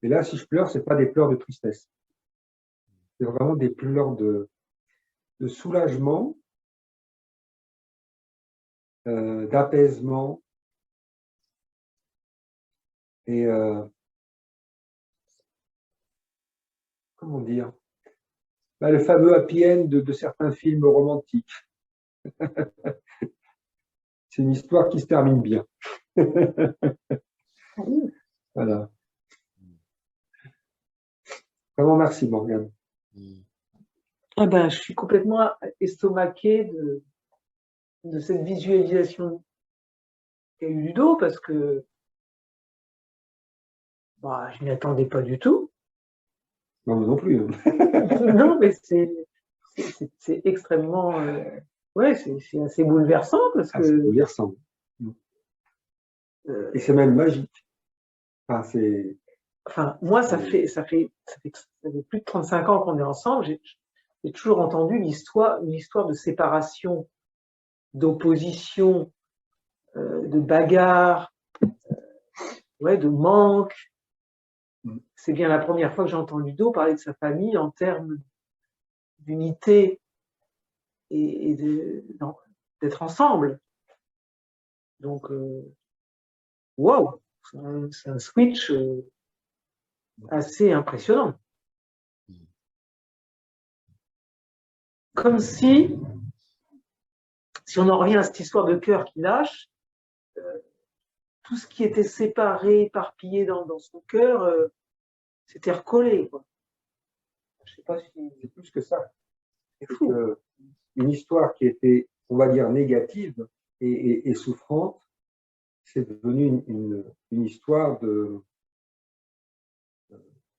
Et là, si je pleure, c'est pas des pleurs de tristesse. C'est vraiment des pleurs de soulagement, d'apaisement et comment dire, bah, le fameux happy end de certains films romantiques. C'est une histoire qui se termine bien. Voilà. Vraiment, merci, Morgane. Ah ben, je suis complètement estomaquée de cette visualisation qu'a eu Ludo parce que bah, je n'y attendais pas du tout. Non, moi non plus. Non, mais c'est extrêmement. Ouais, c'est assez bouleversant parce Ah, c'est que. bouleversant. Et c'est même magique. Enfin, c'est. Enfin, moi, ça fait plus de 35 ans qu'on est ensemble. J'ai toujours entendu une histoire de séparation, d'opposition, de bagarre, ouais, de manque. C'est bien la première fois que j'entends Ludo parler de sa famille en termes d'unité et d'être ensemble. Donc, waouh, c'est un switch assez impressionnant. Comme si on en revient à cette histoire de cœur qui lâche, tout ce qui était séparé, éparpillé dans son cœur, s'était recollé, quoi. Je sais pas si C'est plus que ça. c'est fou. Une histoire qui était, on va dire, négative et souffrante, c'est devenu une histoire de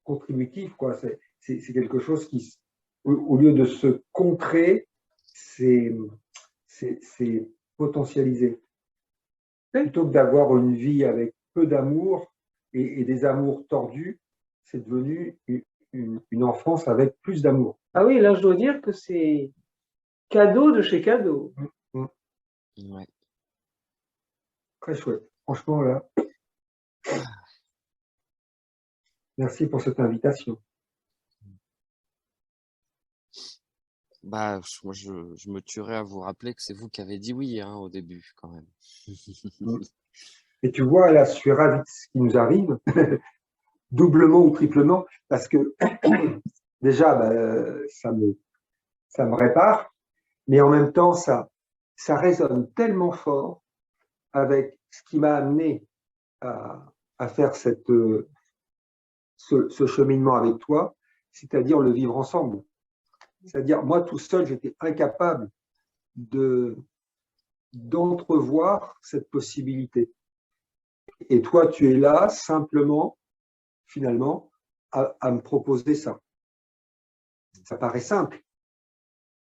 contributive, quoi. C'est quelque chose qui, au lieu de se contrer, c'est potentialisé. Plutôt que d'avoir une vie avec peu d'amour et des amours tordus, c'est devenu une enfance avec plus d'amour. Ah oui, là, je dois dire que c'est cadeau de chez cadeau. Ouais. Très chouette. Franchement, là, merci pour cette invitation. Bah, moi, je me tuerais à vous rappeler que c'est vous qui avez dit oui hein, au début, quand même. Et tu vois, là, je suis ravi de ce qui nous arrive, doublement ou triplement, parce que déjà, bah, ça me répare, mais en même temps, ça résonne tellement fort avec ce qui m'a amené à faire ce cheminement avec toi, c'est-à-dire le vivre ensemble. C'est-à-dire, moi, tout seul, j'étais incapable d'entrevoir cette possibilité. Et toi, tu es là simplement, finalement, à me proposer ça. Ça paraît simple.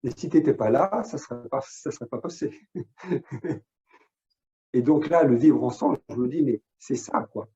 Mais si tu n'étais pas là, ça ne serait pas passé. Et donc là, le vivre ensemble, je me dis, mais c'est ça, quoi.